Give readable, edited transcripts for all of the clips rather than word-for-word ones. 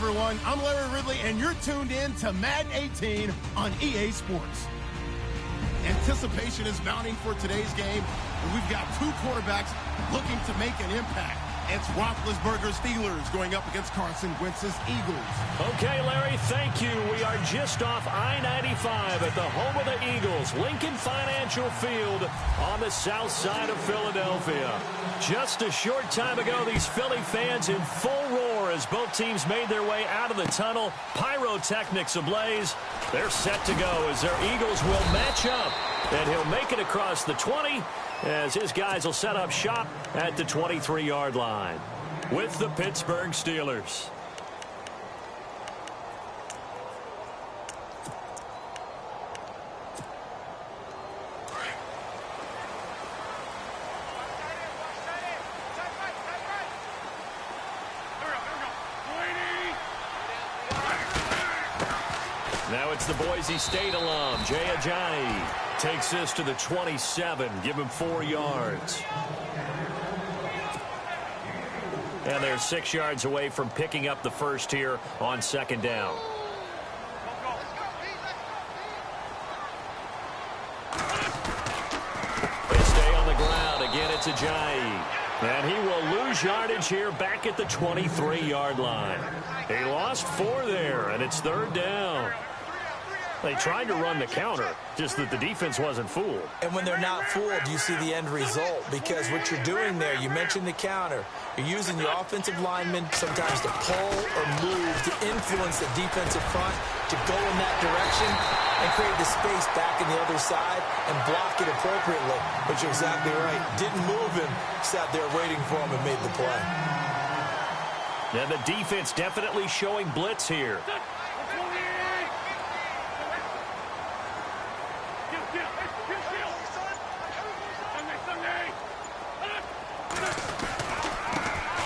everyone. I'm Larry Ridley, and you're tuned in to Madden 18 on EA Sports. Anticipation is mounting for today's game, and we've got two quarterbacks looking to make an impact. It's Roethlisberger's Steelers going up against Carson Wentz's Eagles. Okay, Larry, thank you. We are just off I-95 at the home of the Eagles, Lincoln Financial Field on the south side of Philadelphia. Just a short time ago, these Philly fans in full roar as both teams made their way out of the tunnel. Pyrotechnics ablaze. They're set to go as their Eagles will match up, and he'll make it across the 20 as his guys will set up shop at the 23-yard line with the Pittsburgh Steelers. Now it's the Boise State alum, Jay Ajayi. Takes this to the 27, give him 4 yards. And they're 6 yards away from picking up the first here on second down. They stay on the ground. Again, it's Ajayi. And he will lose yardage here back at the 23-yard line. He lost 4 there, and it's third down. They tried to run the counter, just that the defense wasn't fooled. And when they're not fooled, you see the end result, because what you're doing there, you mentioned the counter. You're using your offensive linemen sometimes to pull or move to influence the defensive front to go in that direction and create the space back in the other side and block it appropriately. But you're exactly right. Didn't move him, sat there waiting for him and made the play. And the defense definitely showing blitz here.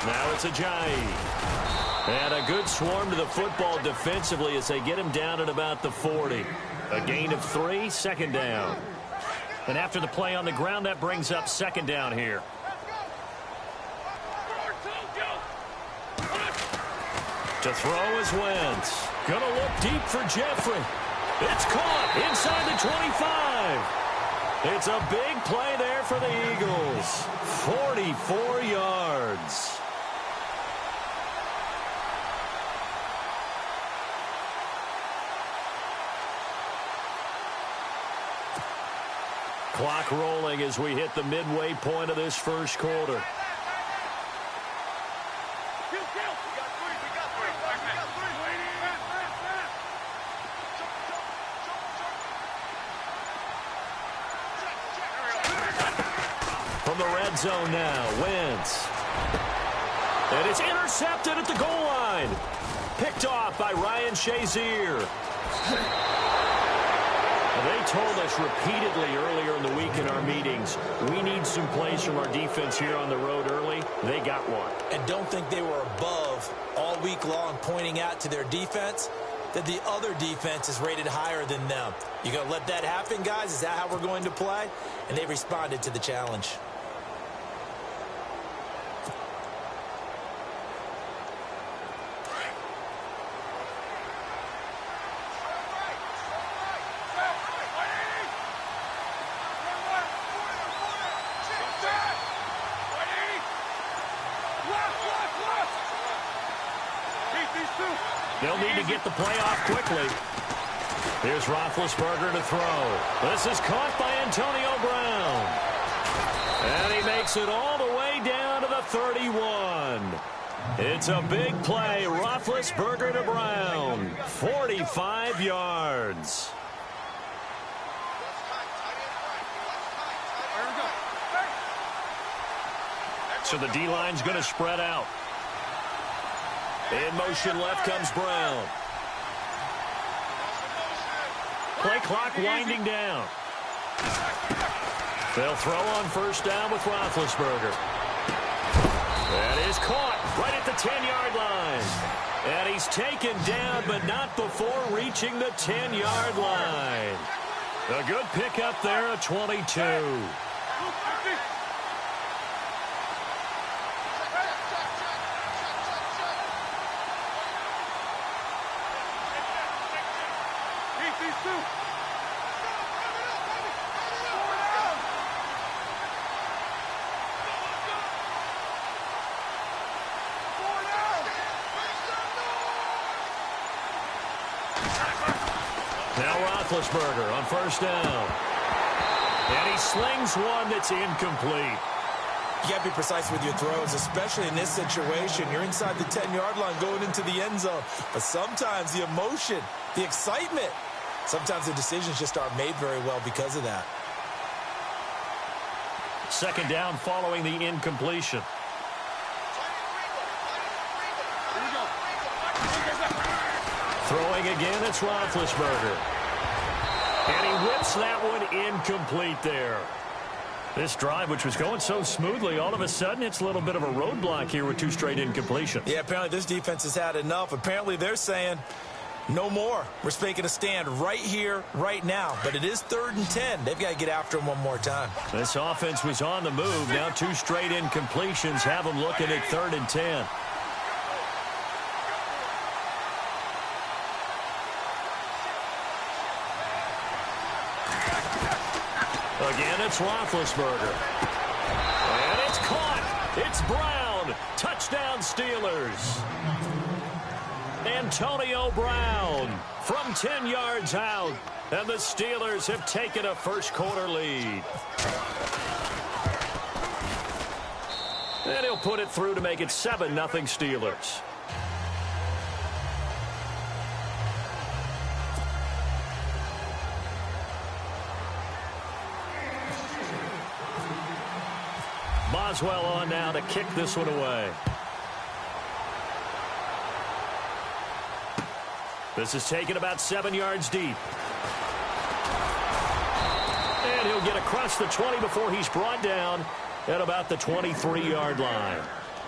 Now it's Ajayi. And a good swarm to the football defensively as they get him down at about the 40. A gain of 3, second down. And after the play on the ground, that brings up second down here. To throw is Wentz. Gonna look deep for Jeffrey. It's caught inside the 25. It's a big play there for the Eagles. 44 yards. Clock rolling as we hit the midway point of this first quarter. From the red zone now, Wentz. And it's intercepted at the goal line. Picked off by Ryan Shazier. They told us repeatedly earlier in the week in our meetings, we need some plays from our defense here on the road early. They got one. And don't think they were above all week long pointing out to their defense that the other defense is rated higher than them. You going to let that happen, guys? Is that how we're going to play? And they responded to the challenge. They'll need to get the play off quickly. Here's Roethlisberger to throw. This is caught by Antonio Brown. And he makes it all the way down to the 31. It's a big play. Roethlisberger to Brown. 45 yards. So the D-line's going to spread out. In motion left comes Brown. Play clock winding down. They'll throw on first down with Roethlisberger. That is caught right at the 10-yard line. And he's taken down, but not before reaching the 10-yard line. A good pickup there at 22. Now Roethlisberger on first down. And he slings one that's incomplete. You got to be precise with your throws, especially in this situation. You're inside the 10-yard line going into the end zone. But sometimes the emotion, the excitement, sometimes the decisions just aren't made very well because of that. Second down following the incompletion. Throwing again, it's Roethlisberger. And he whips that one incomplete there. This drive, which was going so smoothly, all of a sudden it's a little bit of a roadblock here with 2 straight incompletions. Yeah, apparently this defense has had enough. Apparently they're saying, no more. We're making a stand right here, right now. But it is 3rd and 10. They've got to get after him one more time. This offense was on the move. Now 2 straight incompletions have them looking at 3rd and 10. Again, it's Roethlisberger. And it's caught. It's Brown. Touchdown, Steelers. Antonio Brown from 10 yards out. And the Steelers have taken a first-quarter lead. And he'll put it through to make it 7-0 Steelers. Boswell on now to kick this one away. This is taken about 7 yards deep. And he'll get across the 20 before he's brought down at about the 23-yard line.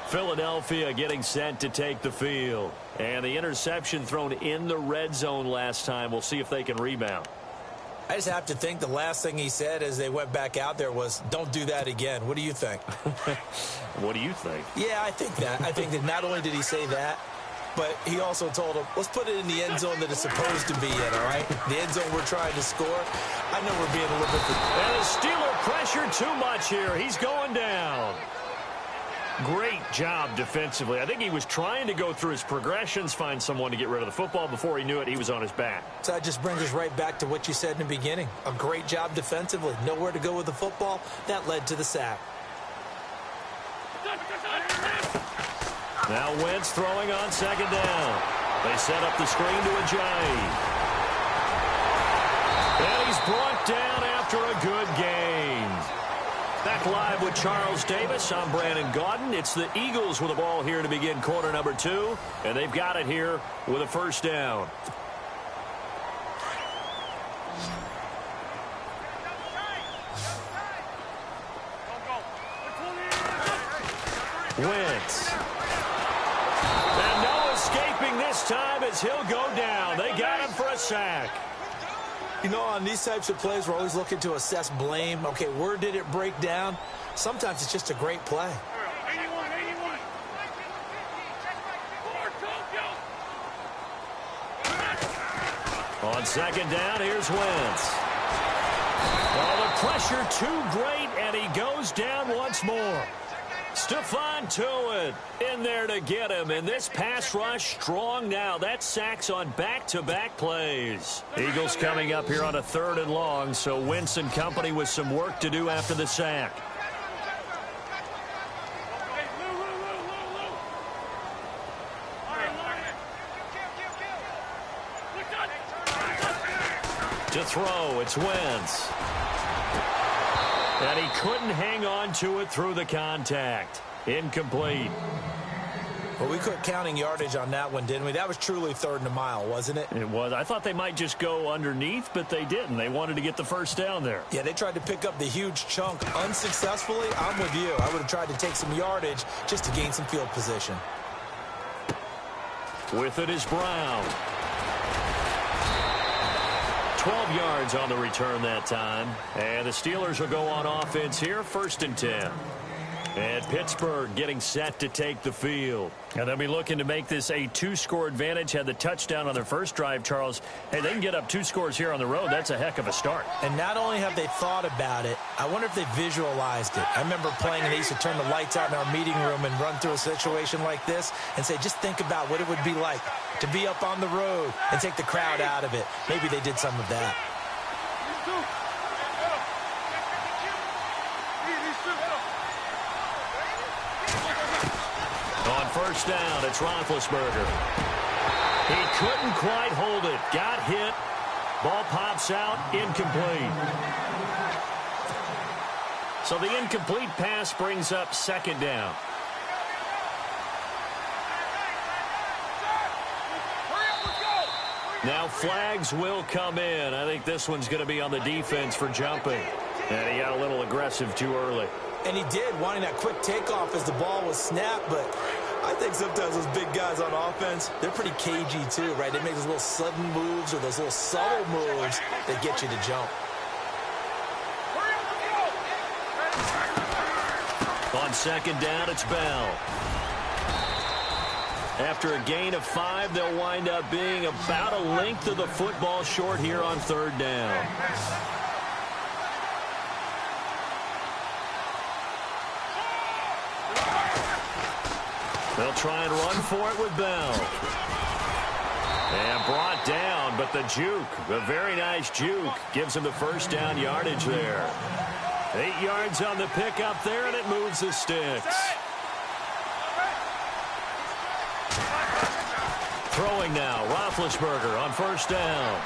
Philadelphia getting set to take the field. And the interception thrown in the red zone last time. We'll see if they can rebound. I just have to think the last thing he said as they went back out there was, don't do that again. What do you think? What do you think? Yeah, I think that. I think that not only did he say that, but he also told him, let's put it in the end zone that it's supposed to be in, all right? The end zone we're trying to score. I know we're being a little bit... And the Steeler pressure too much here. He's going down. Great job defensively. I think he was trying to go through his progressions, find someone to get rid of the football. Before he knew it, he was on his back. So that just brings us right back to what you said in the beginning. A great job defensively. Nowhere to go with the football. That led to the sack. Now Wentz throwing on second down. They set up the screen to Ajayi. And he's brought down after a good gain. Back live with Charles Davis. I'm Brandon Gaudin. It's the Eagles with the ball here to begin quarter number 2. And they've got it here with a first down. Wentz. And no escaping this time as he'll go down. They got him for a sack. You know, on these types of plays, we're always looking to assess blame. Okay, where did it break down? Sometimes it's just a great play. On second down, here's Wentz. Oh, the pressure too great, and he goes down once more. Stephon Tuitt in there to get him, and this pass rush strong now. That sacks on back-to-back plays. Eagles coming up here on a 3rd and long, so Wentz and company with some work to do after the sack. To throw, it's Wentz. And he couldn't hang on to it through the contact. Incomplete. Well, we quit counting yardage on that one, didn't we? That was truly 3rd and a mile, wasn't it? It was. I thought they might just go underneath, but they didn't. They wanted to get the first down there. Yeah, they tried to pick up the huge chunk unsuccessfully. I'm with you. I would have tried to take some yardage just to gain some field position. With it is Brown. 12 yards on the return that time. And the Steelers will go on offense here, 1st and 10. And Pittsburgh getting set to take the field. And they'll be looking to make this a 2-score advantage. Had the touchdown on their first drive, Charles. Hey, they can get up 2 scores here on the road. That's a heck of a start. And not only have they thought about it, I wonder if they visualized it. I remember playing and they used to turn the lights out in our meeting room and run through a situation like this and say, just think about what it would be like to be up on the road and take the crowd out of it. Maybe they did some of that. On first down, it's Roethlisberger. He couldn't quite hold it. Got hit. Ball pops out. Incomplete. So the incomplete pass brings up second down. Now flags will come in. I think this one's going to be on the defense for jumping. And he got a little aggressive too early. And he did, wanting that quick takeoff as the ball was snapped. But I think sometimes those big guys on offense, they're pretty cagey too, right? They make those little sudden moves or those little subtle moves that get you to jump. On second down, it's Bell. After a gain of 5, they'll wind up being about a length of the football short here on third down. They'll try and run for it with Bell. And brought down, but the juke, a very nice juke, gives him the first down yardage there. 8 yards on the pickup there, and it moves the sticks. Throwing now, Roethlisberger on first down.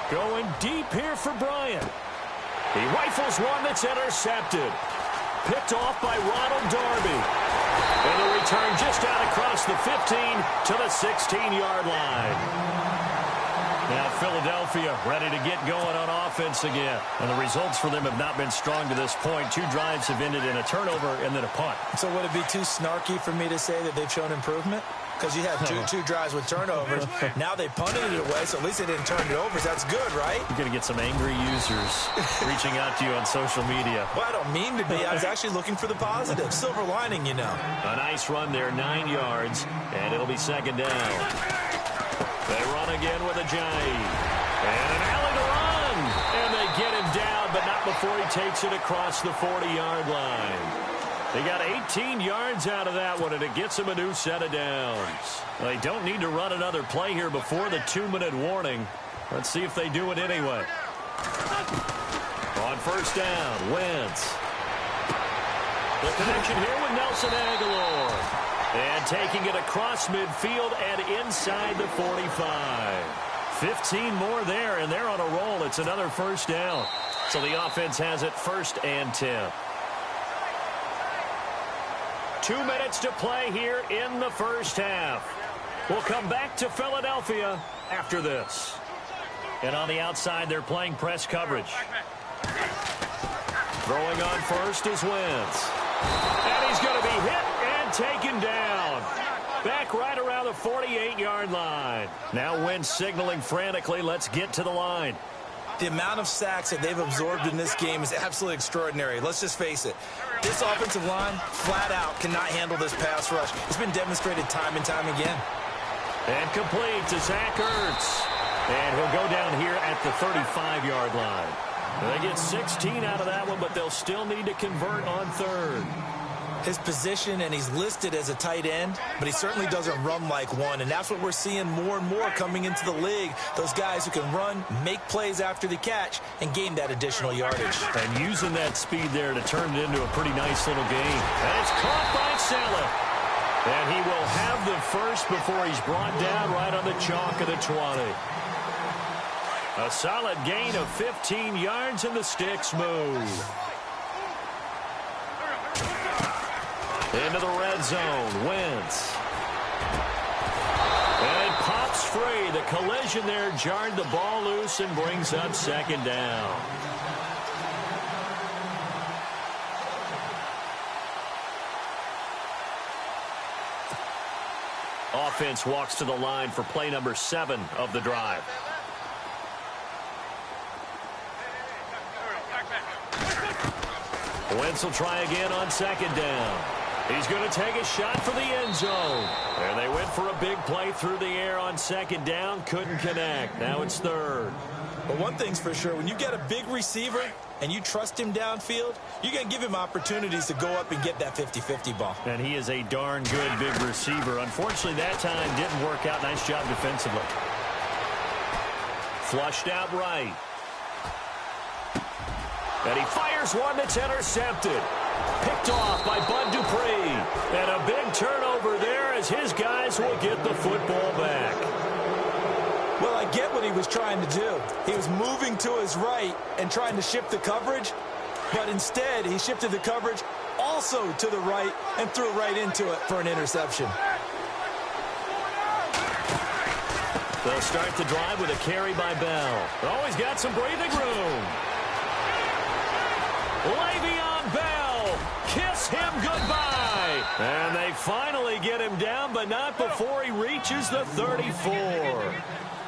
Going deep here for Bryant. He rifles one that's intercepted. Picked off by Ronald Darby. And the return just out across the 15 to the 16-yard line. Now Philadelphia ready to get going on offense again. And the results for them have not been strong to this point. 2 drives have ended in a turnover and then a punt. So would it be too snarky for me to say that they've shown improvement? Because you had two drives with turnovers. Now they punted it away, so at least they didn't turn it over. That's good, right? You're going to get some angry users reaching out to you on social media. Well, I don't mean to be. I was actually looking for the positive. Silver lining, you know. A nice run there, 9 yards, and it'll be second down. They run again with a Giant. And an alley to run. And they get him down, but not before he takes it across the 40-yard line. They got 18 yards out of that one, and it gets them a new set of downs. They don't need to run another play here before the 2-minute warning. Let's see if they do it anyway. On first down, Wentz. The connection here with Nelson Aguilar. And taking it across midfield and inside the 45. 15 more there, and they're on a roll. It's another first down. So the offense has it 1st and 10. 2 minutes to play here in the first half. We'll come back to Philadelphia after this. And on the outside, they're playing press coverage. Throwing on first is Wentz. And he's going to be hit and taken down. Back right around the 48-yard line. Now Wentz signaling frantically, let's get to the line. The amount of sacks that they've absorbed in this game is absolutely extraordinary. Let's just face it. This offensive line, flat out, cannot handle this pass rush. It's been demonstrated time and time again. And complete to Zach Ertz. And he'll go down here at the 35-yard line. They get 16 out of that one, but they'll still need to convert on third. His position, and he's listed as a tight end, but he certainly doesn't run like one, and that's what we're seeing more and more coming into the league. Those guys who can run, make plays after the catch, and gain that additional yardage. And using that speed there to turn it into a pretty nice little game. And it's caught by Saleh. And he will have the first before he's brought down right on the chalk of the 20. A solid gain of 15 yards, and the sticks move. Into the red zone, Wentz. And it pops free. The collision there jarred the ball loose and brings up second down. Offense walks to the line for play number 7 of the drive. Wentz will try again on second down. He's going to take a shot for the end zone. And they went for a big play through the air on second down. Couldn't connect. Now it's third. But one thing's for sure, when you get a big receiver and you trust him downfield, you're going to give him opportunities to go up and get that 50-50 ball. And he is a darn good big receiver. Unfortunately, that time didn't work out. Nice job defensively. Flushed out right. And he fires one that's intercepted. Picked off by Bud Dupree. And a big turnover there as his guys will get the football back. Well, I get what he was trying to do. He was moving to his right and trying to shift the coverage, but instead he shifted the coverage also to the right and threw right into it for an interception. They'll start the drive with a carry by Bell. Oh, he's got some breathing room. Le'Veon Bell, kiss him goodbye. And they finally get him down, but not before he reaches the 34.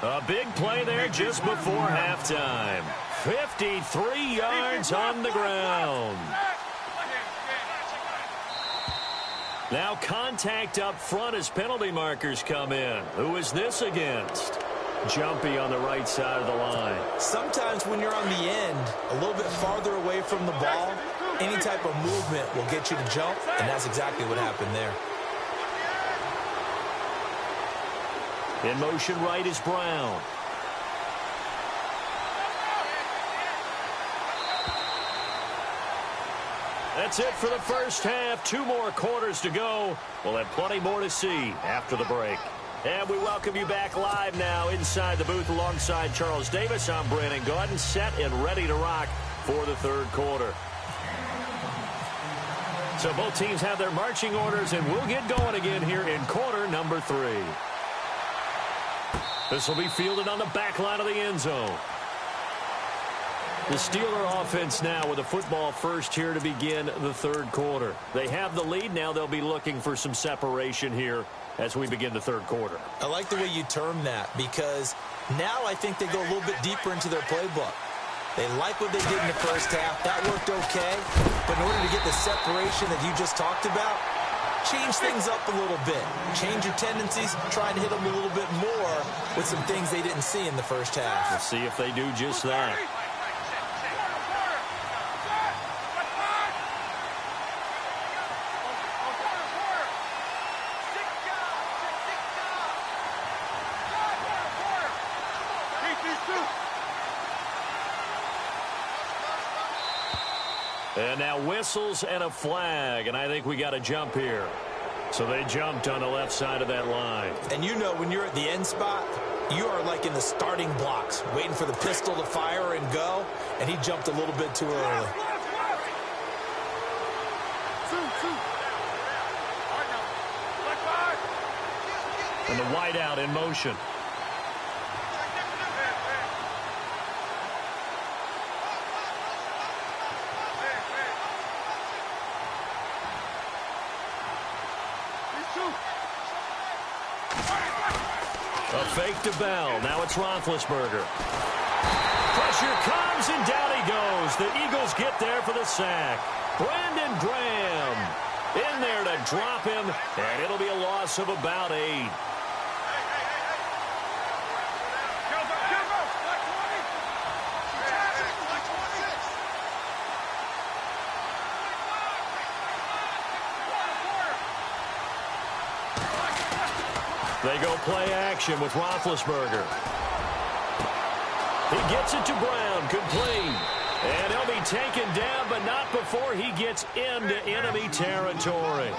A big play there just before halftime. 53 yards on the ground. Now contact up front as penalty markers come in. Who is this against? Jumpy on the right side of the line. Sometimes when you're on the end, a little bit farther away from the ball, any type of movement will get you to jump, and that's exactly what happened there. In motion right is Brown. That's it for the first half. 2 more quarters to go. We'll have plenty more to see after the break. And we welcome you back live now inside the booth alongside Charles Davis. I'm Brandon Gaudin, set and ready to rock for the third quarter. So both teams have their marching orders, and we'll get going again here in quarter number 3. This will be fielded on the back line of the end zone. The Steeler offense now with a football first here to begin the third quarter. They have the lead. Now they'll be looking for some separation here as we begin the third quarter. I like the way you term that, because now I think they go a little bit deeper into their playbook. They like what they did in the first half. That worked okay. But in order to get the separation that you just talked about, change things up a little bit. Change your tendencies. Try to hit them a little bit more with some things they didn't see in the first half. We'll see if they do just that. And now whistles and a flag, and I think we got a jump here. So they jumped on the left side of that line. And you know, when you're at the end spot, you are like in the starting blocks, waiting for the pistol to fire and go, and he jumped a little bit too early. And the wide out in motion. A fake to Bell. Now it's Roethlisberger. Pressure comes, and down he goes. The Eagles get there for the sack. Brandon Graham in there to drop him, and it'll be a loss of about 8. They go play action with Roethlisberger. He gets it to Brown, complete. And he'll be taken down, but not before he gets into enemy territory.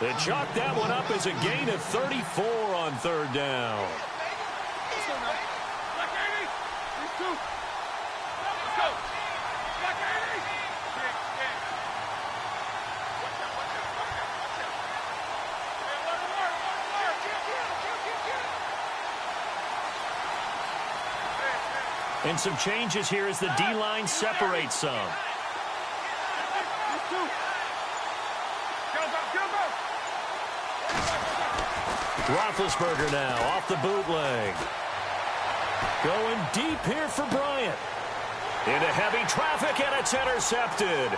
They chalk that one up as a gain of 34 on third down. And some changes here as the D-line separates some. Roethlisberger now off the bootleg. Going deep here for Bryant. Into heavy traffic, and it's intercepted.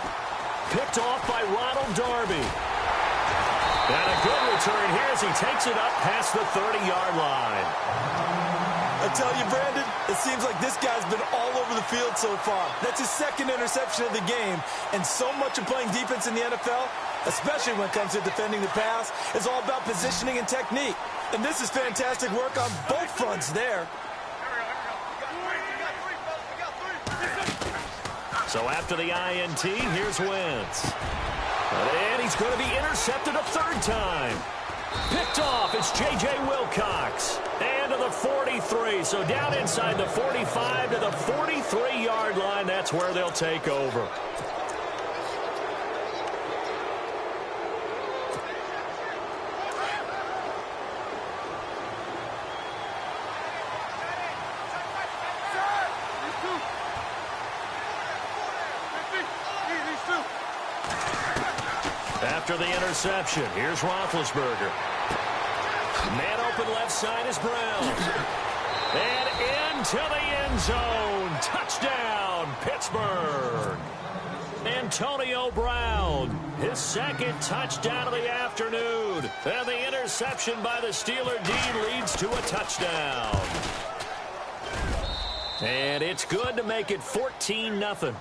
picked off by Ronald Darby. And a good return here as he takes it up past the 30-yard line. I tell you, Brandon, it seems like this guy's been all over the field so far. That's his second interception of the game. And so much of playing defense in the NFL, especially when it comes to defending the pass, is all about positioning and technique. And this is fantastic work on both fronts there. So after the INT, here's Wentz. And he's going to be intercepted a third time. Picked off, it's J.J. Wilcox. And to the 43, so down inside the 45 to the 43-yard line. That's where they'll take over. After the interception, here's Roethlisberger. Man open left side is Brown. And into the end zone. Touchdown, Pittsburgh. Antonio Brown, his second touchdown of the afternoon. And the interception by the Steeler D leads to a touchdown. And it's good to make it 14-0.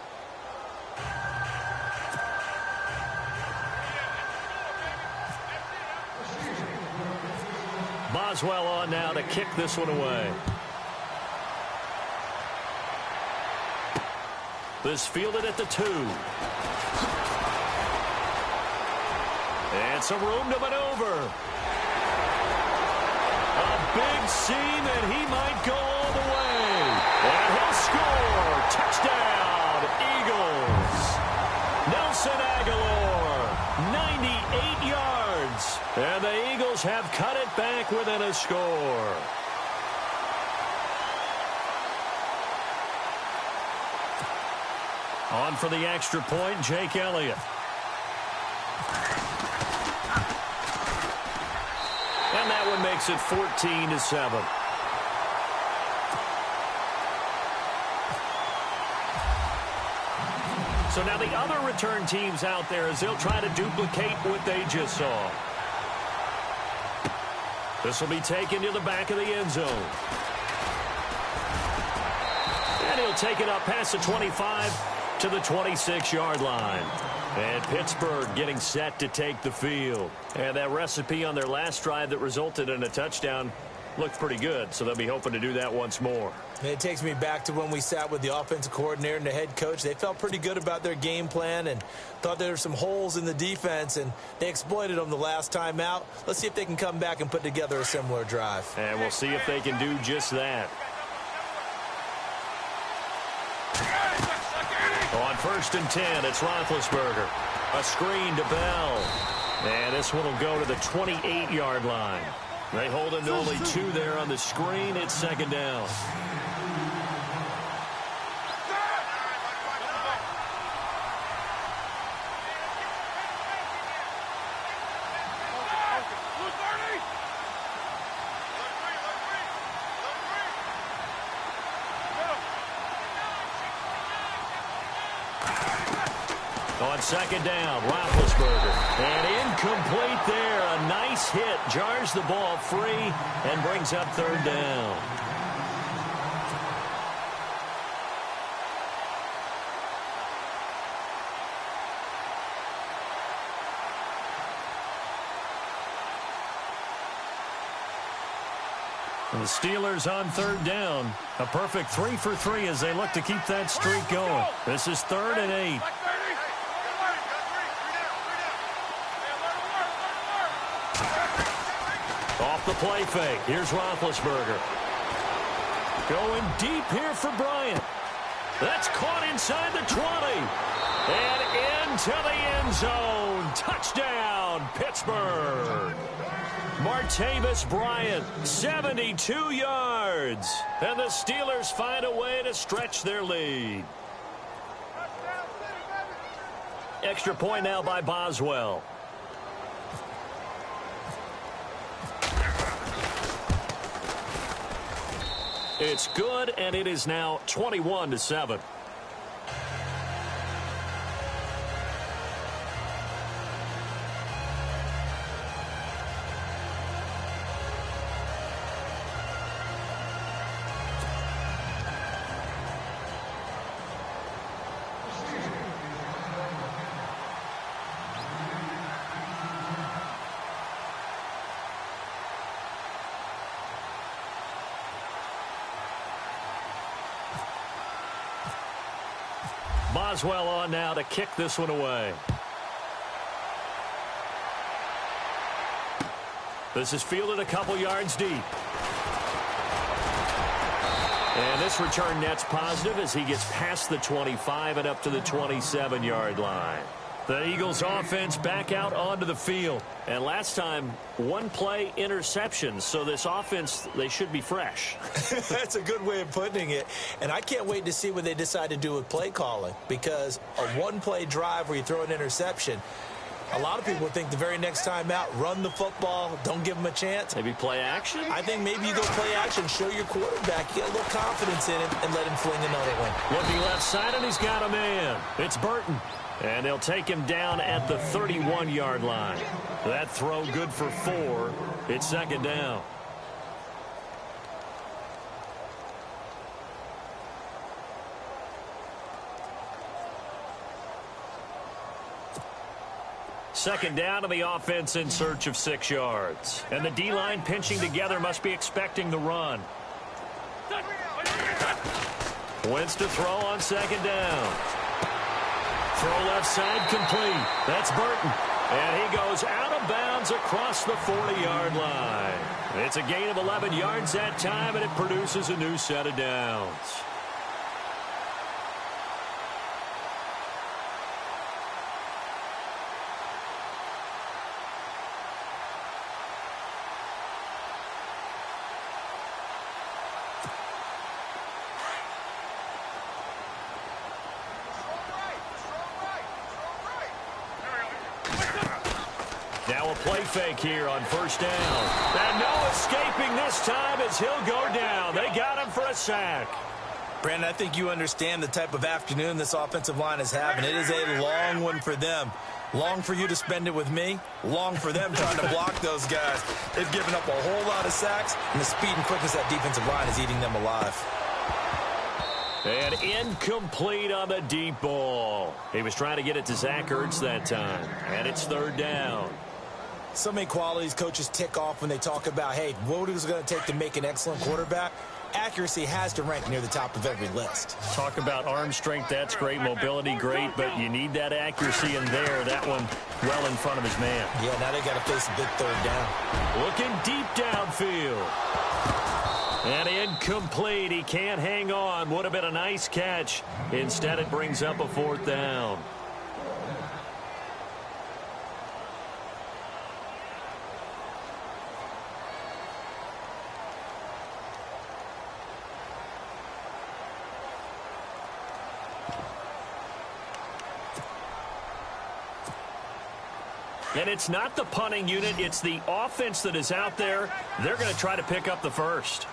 Boswell on now to kick this one away. This fielded at the 2. And some room to maneuver. A big seam, and he might go all the way. And he'll score. Touchdown, Eagles. Nelson Aguilar, 98 yards. And the Eagles have cut it back within a score. On for the extra point, Jake Elliott. And that one makes it 14-7. So now the other return teams out there as they'll try to duplicate what they just saw. This will be taken to the back of the end zone. And he'll take it up past the 25 to the 26-yard line. And Pittsburgh getting set to take the field. And that recipe on their last drive that resulted in a touchdown looked pretty good, so they'll be hoping to do that once more. It takes me back to when we sat with the offensive coordinator and the head coach. They felt pretty good about their game plan and thought there were some holes in the defense, and they exploited them the last time out. Let's see if they can come back and put together a similar drive. And we'll see if they can do just that. On 1st and 10, it's Roethlisberger. A screen to Bell. And this one will go to the 28-yard line. They hold him to only 2 there on the screen. It's second down. On second down, Roethlisberger. And incomplete there. A nice hit. Jars the ball free and brings up third down. The Steelers on third down. A perfect 3 for 3 as they look to keep that streak going. This is 3rd and 8. Off the play fake. Here's Roethlisberger. Going deep here for Bryant. That's caught inside the 20. And into the end zone. Touchdown, Pittsburgh. Martavis Bryant, 72 yards. And the Steelers find a way to stretch their lead. Extra point now by Boswell. It's good, and it is now 21-7. Boswell on now to kick this one away. This is fielded a couple yards deep. And this return net's positive as he gets past the 25 and up to the 27-yard line. The Eagles offense back out onto the field. And last time, one play interception. So this offense, they should be fresh. That's a good way of putting it. And I can't wait to see what they decide to do with play calling. Because a one-play drive where you throw an interception, a lot of people think the very next time out, run the football, don't give them a chance. Maybe play action? I think maybe you go play action, show your quarterback, get a little confidence in him, and let him fling another one. Looking left side, and he's got a man. It's Burton. And they'll take him down at the 31-yard line. That throw good for 4. It's second down. Second down, and the offense in search of 6 yards. And the D-line pinching together must be expecting the run. Wentz to throw on second down. Throw left side complete. That's Burton. And he goes out of bounds across the 40-yard line. It's a gain of 11 yards that time, and it produces a new set of downs. Now a play fake here on first down. And no escaping this time as he'll go down. They got him for a sack. Brandon, I think you understand the type of afternoon this offensive line is having. It is a long one for them. Long for you to spend it with me. Long for them trying to block those guys. They've given up a whole lot of sacks, and the speed and quickness of that defensive line is eating them alive. And incomplete on the deep ball. He was trying to get it to Zach Ertz that time. And it's third down. So many qualities coaches tick off when they talk about, hey, what is it going to take to make an excellent quarterback? Accuracy has to rank near the top of every list. Talk about arm strength, that's great. Mobility, great. But you need that accuracy in there. That one well in front of his man. Yeah, now they got to face a big third down. Looking deep downfield. And incomplete. He can't hang on. Would have been a nice catch. Instead, it brings up a fourth down. And it's not the punting unit, it's the offense that is out there. They're going to try to pick up the first.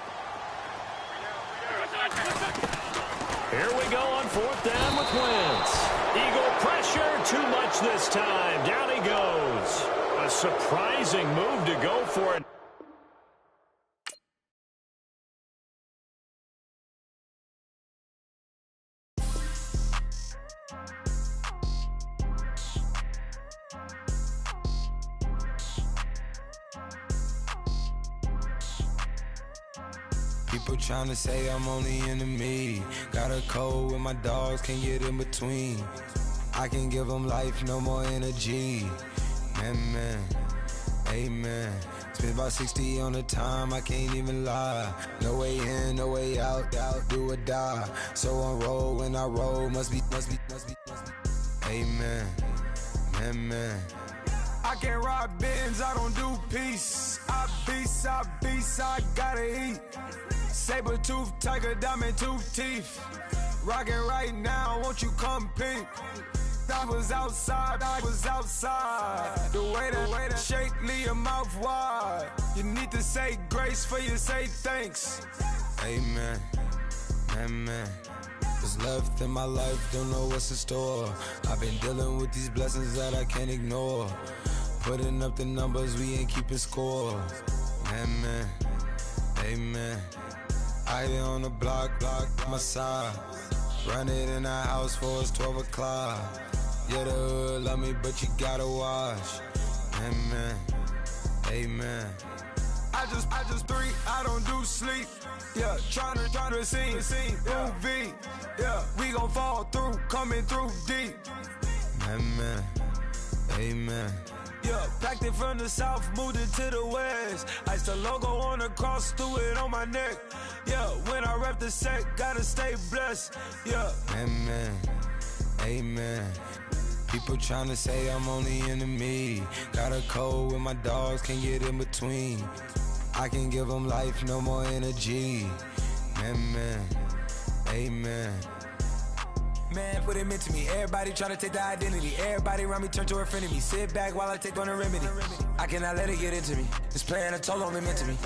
Here we go on fourth down with Wentz. Eagle pressure, too much this time. Down he goes. A surprising move to go for it. People trying to say I'm only enemy. Got a code with my dogs, can't get in between. I can give them life, no more energy. Man, amen. Spent about 60 on the time, I can't even lie. No way in, no way out, do or die. So on roll, when I roll, must be. Amen, man. I can't ride Benz, I don't do peace. I beast, I gotta eat. Saber tooth, tiger, diamond tooth teeth. Rockin' right now, won't you come peep? I was outside. The way that shake, leave your mouth wide. You need to say grace for you say thanks. Amen, amen. What's left in my life, don't know what's in store. I've been dealing with these blessings that I can't ignore. Putting up the numbers, we ain't keeping score. Amen, amen. I here on the block, my side. Run it in the house for it's 12 o'clock. Yeah, the hood love me, but you gotta watch. Amen, amen. I just three, I don't do sleep. Yeah, tryna see, movie. Yeah, we gon' fall through, coming through deep. Amen, amen. Yeah, packed it from the south, moved it to the west. Iced the logo on the cross, threw it on my neck. Yeah, when I rep the set, gotta stay blessed. Yeah, amen, amen. People tryna say I'm on the enemy. Got a code with my dogs, can't get in between. I can give them life, no more energy. Amen, amen. man, what it meant to me. Everybody try to take the identity. Everybody around me turn to a friend of me. Sit back while I take on a remedy. I cannot let it get into me. It's playing a toll on me mentally.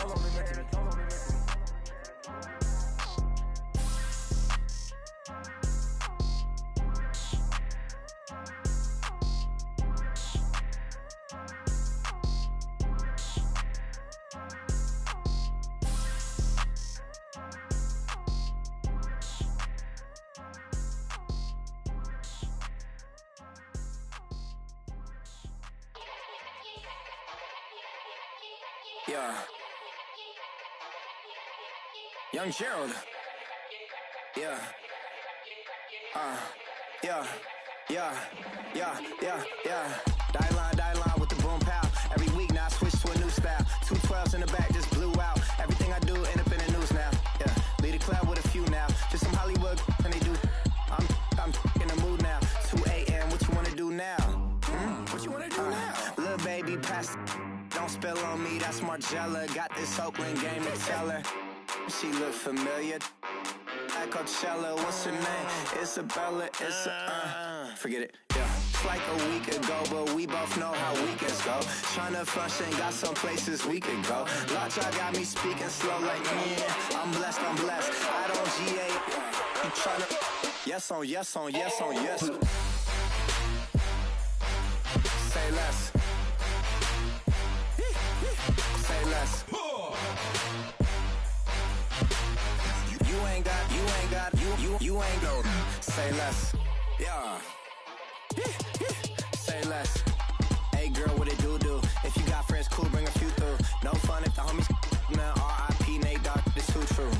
Yeah. Young Gerald. Yeah. Yeah. Die line with the boom pow. Every week now I switch to a new style. 212s in the back just blew out. Everything I do end up in the news now. Yeah. Lead a club with a few now. Just some Hollywood and they do. I'm in the mood now. 2 a.m. What you wanna do now? What you wanna do now? Little baby pass. Don't spill on me, that's Margella. Got this Oakland game to tell her. She look familiar. At Coachella, what's her name? Isabella, forget it, yeah. It's like a week ago, but we both know how weekends go. Tryna function, got some places we could go. Lockjaw got me speaking slow like, yeah, I'm blessed. I don't GA, you tryna, yes on yes. Say less. Say less. You ain't go. Say less. Yeah. Say less. Hey girl, what it do? If you got friends, cool, bring a few through. No fun if the homies now R.I.P. Nate Dogg, this too true.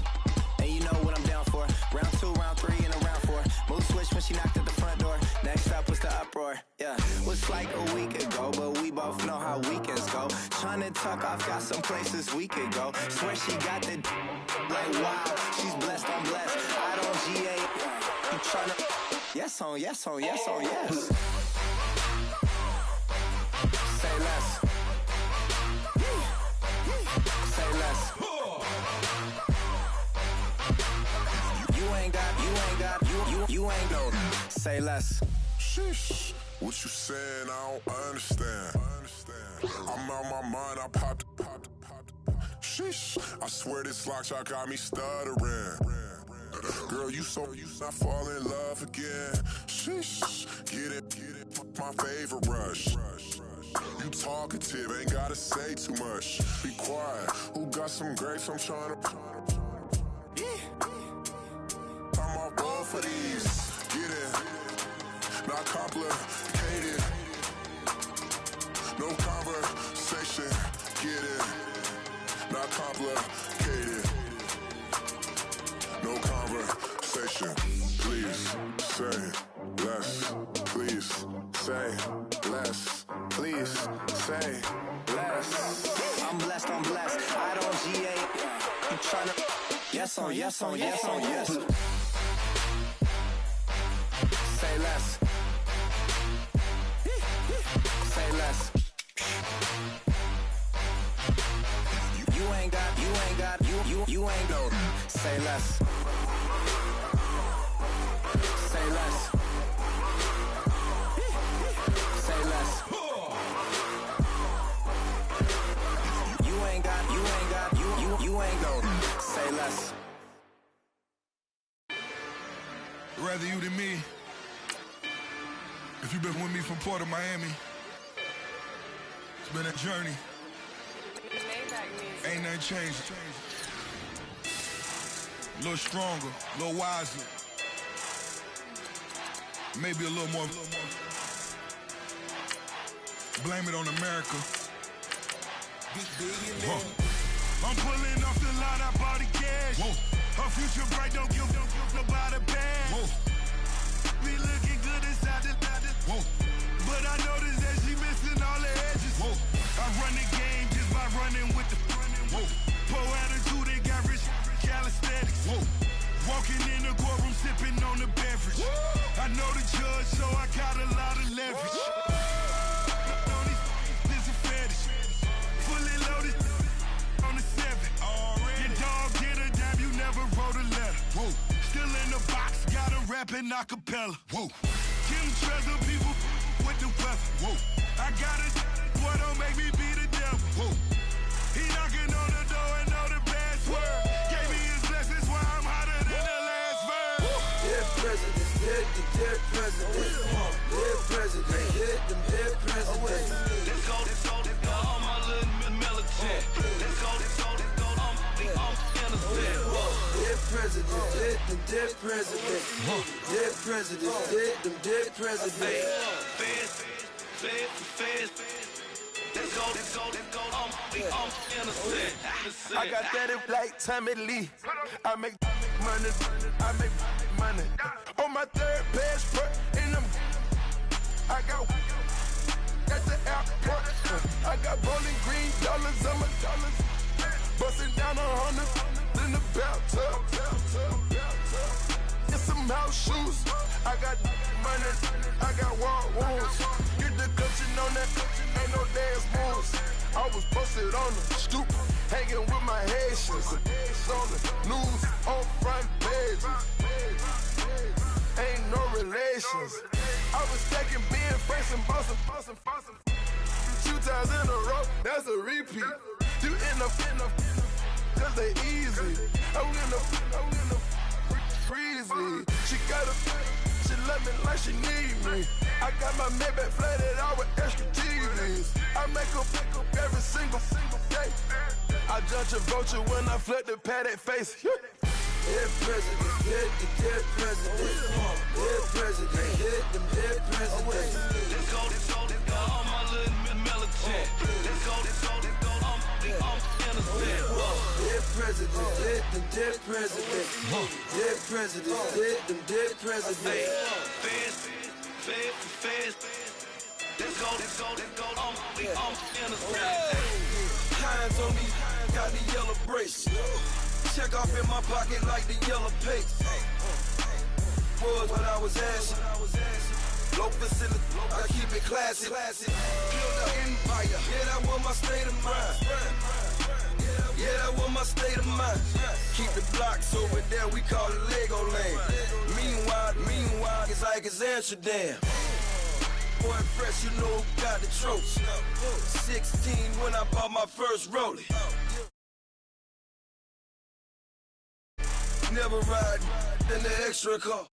And you know what I'm down for. Round 2, round 3, and a round 4. Mood switch when she knocked at the front door. Next up was the uproar. Yeah, was like a week ago, but we both know how weekends go. Tryna tuck off, got some places we could go. Swear she got the like wow, she's blessed, I'm blessed. I don't GA, you tryna yes on yes. Say less. Say less. You ain't go. Say less. Sheesh. What you saying? I don't understand. I'm out my mind. I popped. Sheesh. I swear this lockjaw got me stuttering. Girl, you not fall in love again. Sheesh. Get it. My favorite rush. You talkative, ain't gotta say too much. Be quiet. Who got some grapes? I'm trying to. I'm all both for these. Get it. Not complicated. No conversation. Get it. Not complicated. No conversation. Please say less. Please say less. Please say less. I'm blessed. I don't GA. You tryna yes on. Say less. Say less. You ain't go. Say less. Say less. Say less. You ain't go. Say less. Rather you than me. If you've been with me from Port of Miami, it's been a journey. Ain't nothing changed. A little stronger, a little wiser. Maybe a little more. Blame it on America. I'm pulling off the line, I bought the cash. Whoa. Her future bright, don't give nobody bad. Whoa. Be looking good inside the whoa. But I noticed that she missing all the edges. Whoa. I run the game just by running with the whoa. Poor attitude, they got rich calisthenics. Whoa. Walking in the courtroom, sipping on the beverage. Whoa. I know the judge, so I got a lot of leverage. This a fetish. Fully loaded on the 7. Your dog did a damn, you never wrote a letter. Whoa. Still in the box, got a rapping acapella. Whoa. Kim Treasure, people with the weather. Whoa. I got it, boy, don't make me be the devil. Whoa. He knocking on the door and know the password. Gave me his blessings while I'm hotter than the last verse. Dead presidents, dead presidents. Dead presidents, dead presidents. Let's go, all my little militant. Let's go, I'm innocent. Dead presidents, dead presidents. Dead presidents, dead presidents. Feds. Let's go, I'm innocent. I got that like Tommy Lee. I make money. On my third passport, and I got at the airport. I got bowling green dollars on my dollars. Busting down 100 in the bathtub. Get some house shoes. I got money. I got war wounds. Get the clutching on that. Ain't no dance moves. I was posted on the stoop, hanging with my Haitians. On the news, on front pages. Ain't no relations. I was stacking being Franks and Boston. 2 times in a row, that's a repeat. You end up, cause they easy. I'm in the freezy. She love me like she need me. I got my Maybach flooded out with extra TVs. I make up every single day. I judge a vulture when I flip the Paddock face. Dead presidents, dead presidents. Dead presidents, dead presidents. Let's go, all my little militant. Let's go, I'm innocent. Dead presidents, dead presidents. Dead presidents, dead presidents. Feds. Let's go, I'm innocent. Hands on me, got the yellow brace. Check off in my pocket like the yellow paste. Was what I was asking. Low facility, I keep it classy. Build an empire, yeah, that was my state of mind. Yeah, that was my state of mind. Keep the blocks over there, we call it Lego land. Meanwhile, it's like it's Amsterdam. Boy, fresh, you know who got the tropes. 16 when I bought my first rollie. Never ride in the extra car.